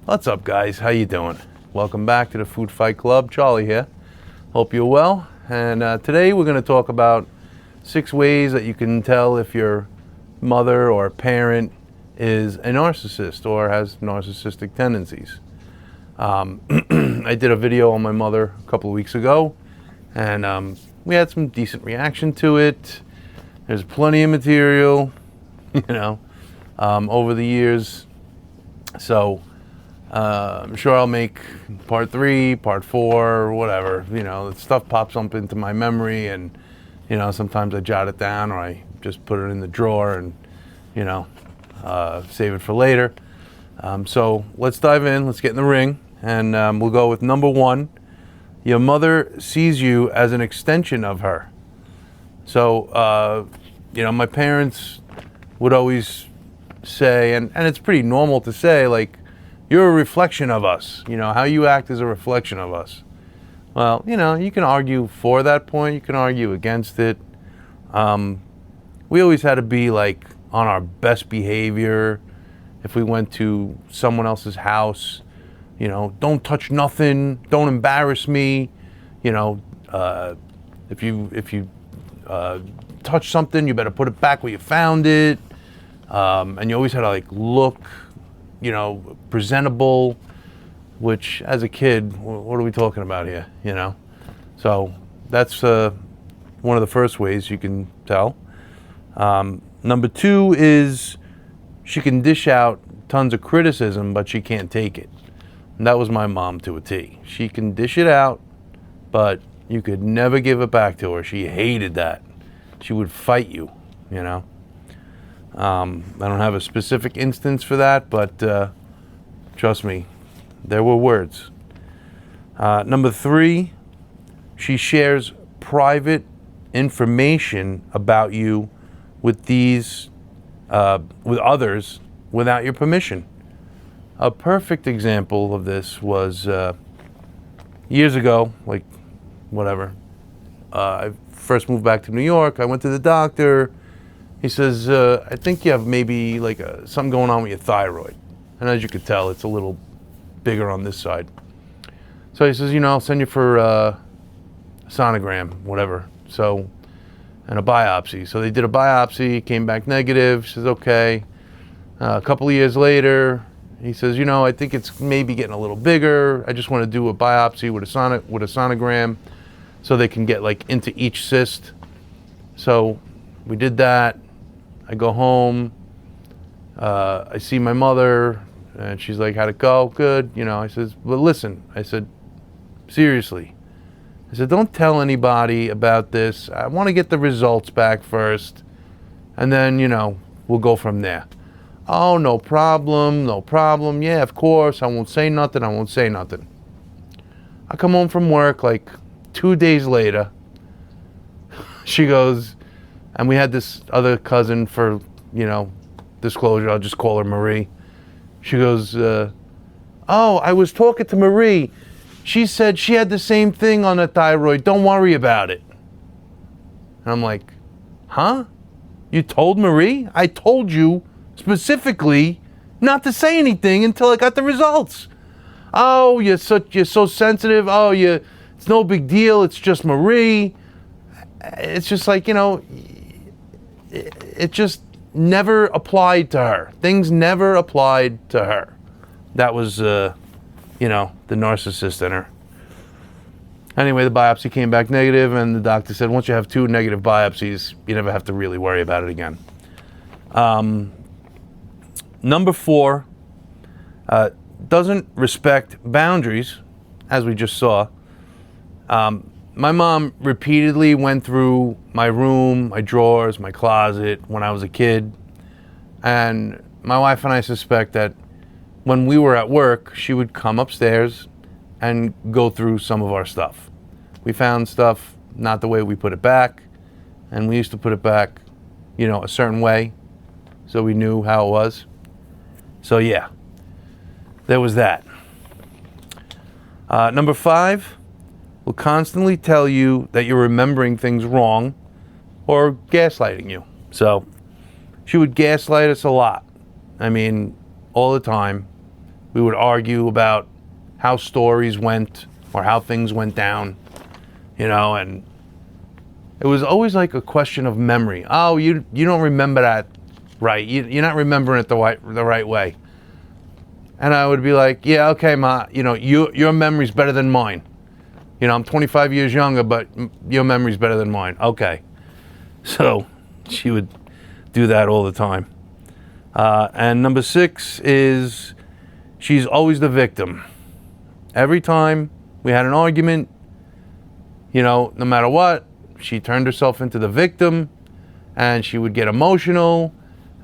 What's up, guys? How you doing? Welcome back to the Food Fight Club. Charlie here. Hope you're well. And today we're going to talk about 6 ways that you can tell if your mother or parent is a narcissist or has narcissistic tendencies. I did a video on my mother a couple of weeks ago, and we had some decent reaction to it. There's plenty of material, over the years. So I'm sure I'll make part 3, part 4, whatever. Stuff pops up into my memory, and sometimes I jot it down or I just put it in the drawer and save it for later. So let's dive in. Let's get in the ring, and we'll go with number 1. Your mother sees you as an extension of her. So my parents would always say, and it's pretty normal to say, like, you're a reflection of us. How you act is a reflection of us. Well, you can argue for that point. You can argue against it. We always had to be like on our best behavior. If we went to someone else's house, don't touch nothing. Don't embarrass me. If you touch something, you better put it back where you found it. And you always had to look presentable, which as a kid, what are we talking about here, So that's one of the first ways you can tell. Number 2 is she can dish out tons of criticism, but she can't take it. And that was my mom to a T. She can dish it out, but you could never give it back to her. She hated that. She would fight you, I don't have a specific instance for that, but trust me, there were words. Number 3, she shares private information about you with others without your permission. A perfect example of this was years ago, I first moved back to New York. I went to the doctor. He says, I think you have maybe something going on with your thyroid. And as you could tell, it's a little bigger on this side. So he says, I'll send you for a sonogram, whatever. So, and a biopsy. So they did a biopsy, came back negative. He says, okay. A couple of years later, he says, I think it's maybe getting a little bigger. I just want to do a biopsy with a sonogram so they can get into each cyst. So we did that. I go home, I see my mother, and she's like, how'd it go? Good. I says, well, listen, I said, seriously. I said, don't tell anybody about this. I want to get the results back first, and then, we'll go from there. Oh, no problem. Yeah, of course. I won't say nothing. I come home from work 2 days later. She goes, and we had this other cousin for, disclosure. I'll just call her Marie. She goes, oh, I was talking to Marie. She said she had the same thing on her thyroid. Don't worry about it. And I'm like, huh? You told Marie? I told you specifically not to say anything until I got the results. Oh, you're so sensitive. Oh, it's no big deal. It's just Marie. It's just it just never applied to her. Things never applied to her. That was, the narcissist in her. Anyway, the biopsy came back negative, and the doctor said once you have 2 negative biopsies, you never have to really worry about it again. Number 4, doesn't respect boundaries, as we just saw. My mom repeatedly went through my room, my drawers, my closet when I was a kid. And my wife and I suspect that when we were at work, she would come upstairs and go through some of our stuff. We found stuff not the way we put it back, and we used to put it back, a certain way, so we knew how it was. So yeah, there was that. Number 5, will constantly tell you that you're remembering things wrong or gaslighting you. So she would gaslight us a lot. I mean, all the time. We would argue about how stories went or how things went down, and it was always like a question of memory. Oh, you don't remember that right. You're not remembering it the right way. And I would be like, yeah, okay, Ma, your memory's better than mine. I'm 25 years younger, but your memory's better than mine. Okay. So she would do that all the time. And number 6 is she's always the victim. Every time we had an argument, no matter what, she turned herself into the victim, and she would get emotional.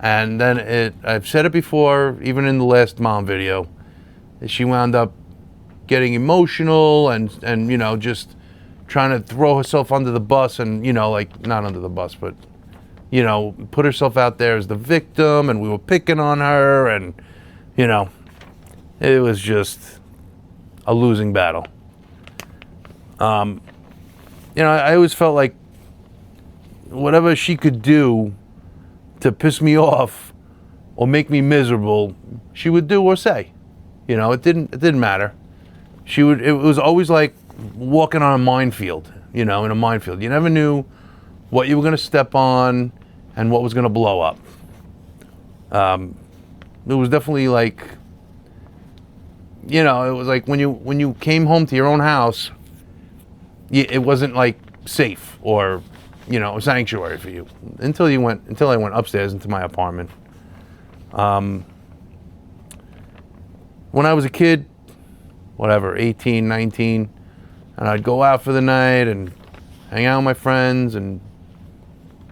And then I've said it before, even in the last mom video, she wound up getting emotional and just trying to throw herself under the bus and, like, not under the bus, but, put herself out there as the victim, and we were picking on her, and, it was just a losing battle. I always felt like whatever she could do to piss me off or make me miserable, she would do or say. It didn't matter. It was always like walking on a minefield, in a minefield. You never knew what you were going to step on and what was going to blow up. It was definitely like, it was like when you came home to your own house, it wasn't like safe or, a sanctuary for you until I went upstairs into my apartment. When I was a kid, whatever, 18, 19, and I'd go out for the night and hang out with my friends and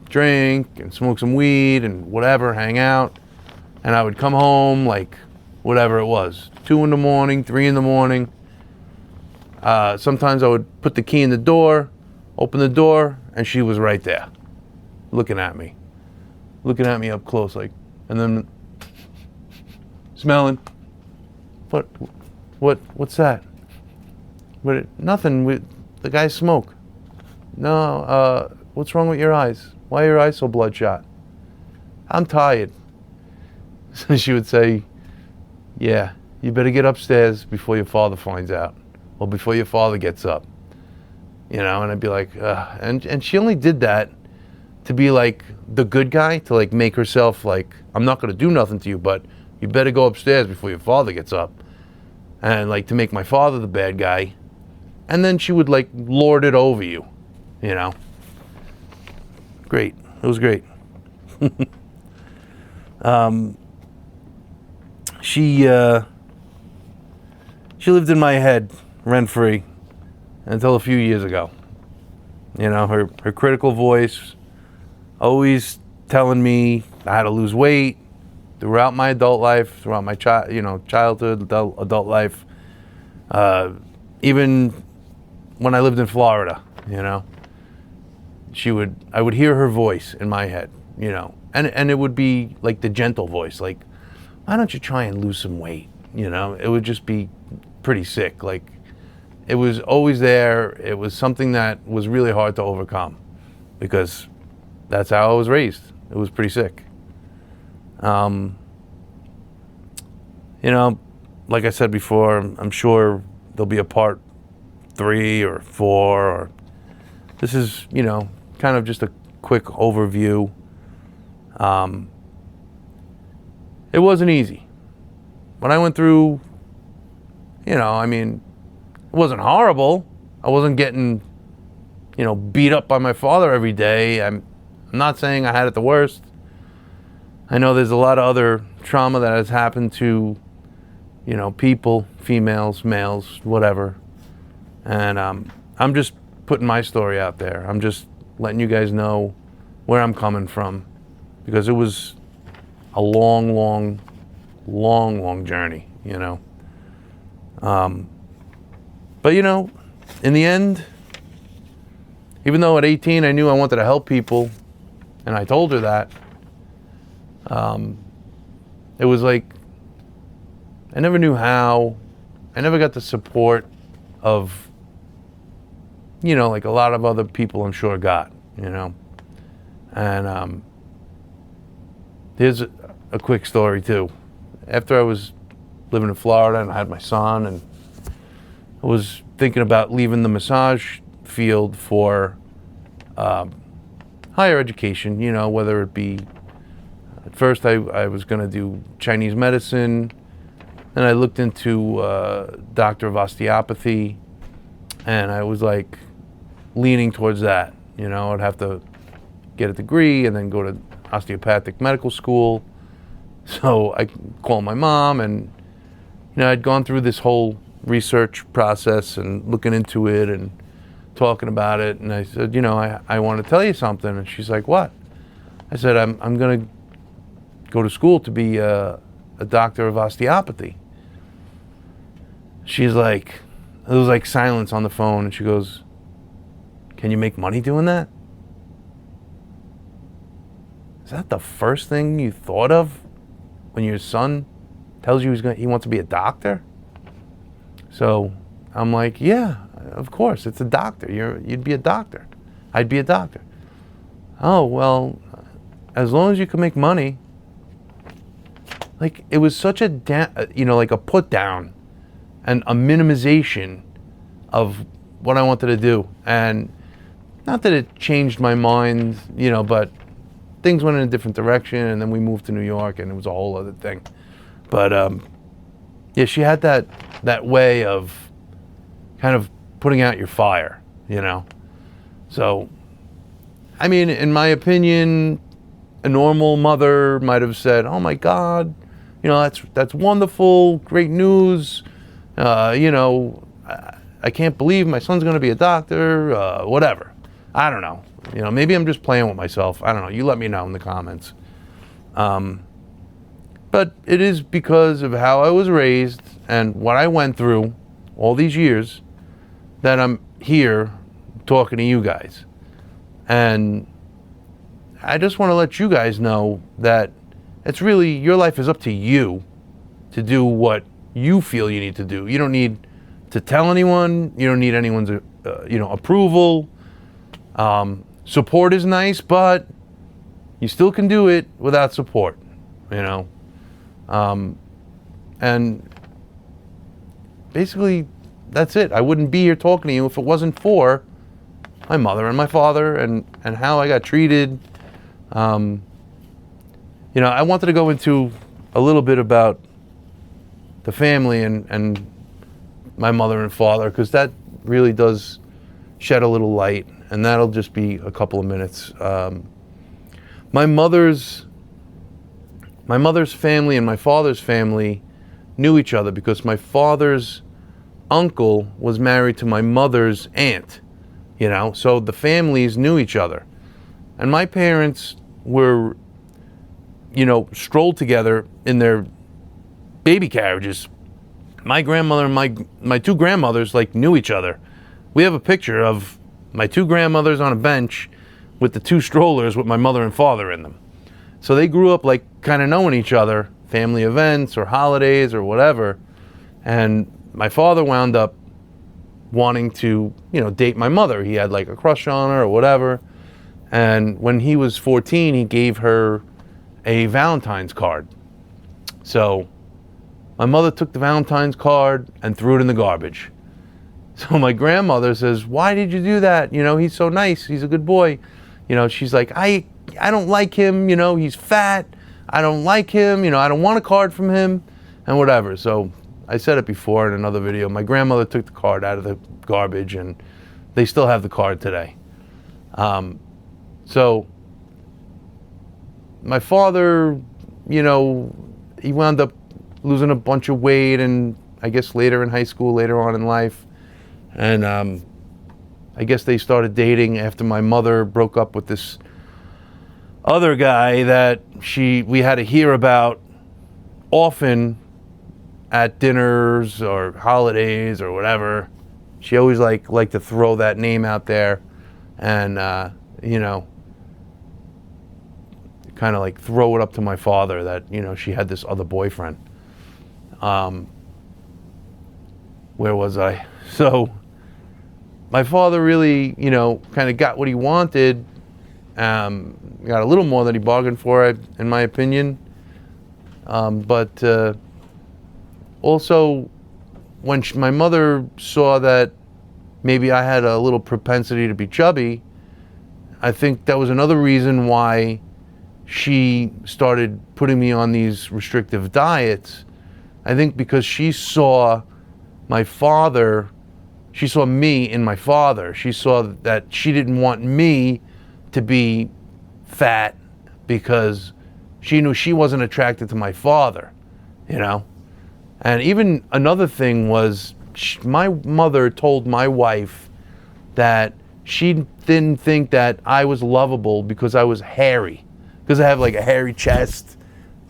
drink and smoke some weed and whatever, hang out. And I would come home like whatever it was, 2 in the morning, 3 in the morning. Sometimes I would put the key in the door, open the door, and she was right there, looking at me up close, like, and then smelling. What's that? Nothing. The guys smoke. No. What's wrong with your eyes? Why are your eyes so bloodshot? I'm tired. So she would say, yeah, you better get upstairs before your father finds out, or before your father gets up. And I'd be like, ugh. And she only did that to be like the good guy, to like make herself like, I'm not going to do nothing to you, but you better go upstairs before your father gets up. And like to make my father the bad guy. And then she would like lord it over you, Great. It was great. She lived in my head rent-free until a few years ago. Her critical voice, always telling me how to lose weight throughout my adult life, throughout my childhood, adult life, even when I lived in Florida. I would hear her voice in my head, and it would be like the gentle voice, like, why don't you try and lose some weight? It would just be pretty sick. Like, it was always there. It was something that was really hard to overcome because that's how I was raised. It was pretty sick. Like I said before, I'm sure there'll be a part 3 or 4, or this is, kind of just a quick overview. It wasn't easy. What I went through, it wasn't horrible. I wasn't getting, beat up by my father every day. I'm not saying I had it the worst. I know there's a lot of other trauma that has happened to, people, females, males, whatever. And I'm just putting my story out there. I'm just letting you guys know where I'm coming from, because it was a long journey, But, in the end, even though at 18 I knew I wanted to help people, and I told her that, it was like I never knew how. I never got the support of, like a lot of other people I'm sure got, And here's a quick story too. After I was living in Florida, and I had my son, and I was thinking about leaving the massage field for higher education, whether it be, at first I was going to do Chinese medicine, then I looked into doctor of osteopathy, and I was like leaning towards that. I'd have to get a degree and then go to osteopathic medical school. So I called my mom, and I'd gone through this whole research process and looking into it and talking about it, and I said, I want to tell you something. And she's like, what? I said, I'm going to go to school to be a doctor of osteopathy. She's like, there was like silence on the phone, and she goes, can you make money doing that? Is that the first thing you thought of when your son tells you he wants to be a doctor? So I'm like, yeah, of course, it's a doctor. You'd be a doctor. I'd be a doctor. Oh, well, as long as you can make money. Like, it was such a, like a put down and a minimization of what I wanted to do. And not that it changed my mind, but things went in a different direction, and then we moved to New York, and it was a whole other thing. But yeah, she had that way of kind of putting out your fire, So, I mean, in my opinion, a normal mother might have said, "Oh my God, that's wonderful, great news. I can't believe my son's going to be a doctor. Whatever. I don't know. Maybe I'm just playing with myself. I don't know. You let me know in the comments." But it is because of how I was raised and what I went through all these years that I'm here talking to you guys. And I just want to let you guys know that it's really, your life is up to you to do what you feel you need to do. You don't need to tell anyone. You don't need anyone's, approval. Support is nice, but you still can do it without support, and basically that's it. I wouldn't be here talking to you if it wasn't for my mother and my father and how I got treated. I wanted to go into a little bit about the family and my mother and father, because that really does shed a little light, and that'll just be a couple of minutes. My mother's family and my father's family knew each other because my father's uncle was married to my mother's aunt, so the families knew each other. And my parents were, strolled together in their baby carriages. My grandmother and my two grandmothers knew each other. We have a picture of my two grandmothers on a bench with the two strollers with my mother and father in them. So they grew up kind of knowing each other, family events or holidays or whatever. And my father wound up wanting to, date my mother. He had a crush on her or whatever. And when he was 14, he gave her a Valentine's card. So my mother took the Valentine's card and threw it in the garbage. So my grandmother says, "Why did you do that? He's so nice. He's a good boy." She's like, I don't like him. He's fat. I don't like him. I don't want a card from him and whatever. So I said it before in another video. My grandmother took the card out of the garbage, and they still have the card today. So my father, he wound up losing a bunch of weight, and I guess later in high school, later on in life. And I guess they started dating after my mother broke up with this other guy that we had to hear about often at dinners or holidays or whatever. She always liked to throw that name out there and, kind of throw it up to my father that, she had this other boyfriend. Where was I? So my father really, kind of got what he wanted. Got a little more than he bargained for, in my opinion. But also, when my mother saw that maybe I had a little propensity to be chubby, I think that was another reason why she started putting me on these restrictive diets. I think because she saw my father, she saw me in my father. She saw that she didn't want me to be fat because she knew she wasn't attracted to my father, you know? And even another thing was, my mother told my wife that she didn't think that I was lovable because I was hairy. Because I have like a hairy chest,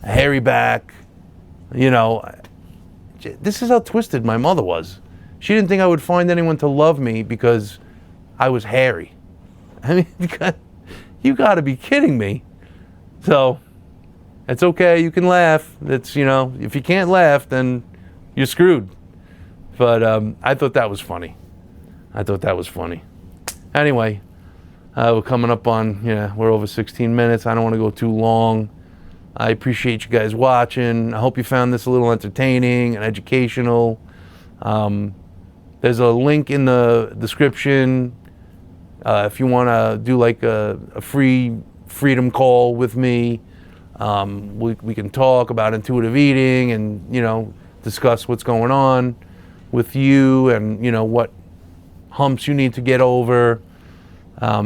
a hairy back, you know. This is how twisted my mother was. She didn't think I would find anyone to love me because I was hairy. I mean, you gotta be kidding me. So, it's okay, you can laugh. It's, you know, if you can't laugh, then you're screwed. But I thought that was funny. Anyway, we're coming up on, we're over 16 minutes. I don't want to go too long. I appreciate you guys watching. I hope you found this a little entertaining and educational. There's a link in the description if you want to do like a free freedom call with me. We can talk about intuitive eating and, discuss what's going on with you and, what humps you need to get over. I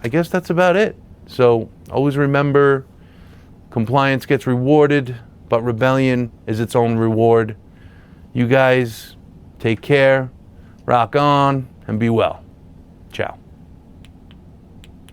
guess that's about it. So always remember, compliance gets rewarded, but rebellion is its own reward. You guys take care, rock on, and be well.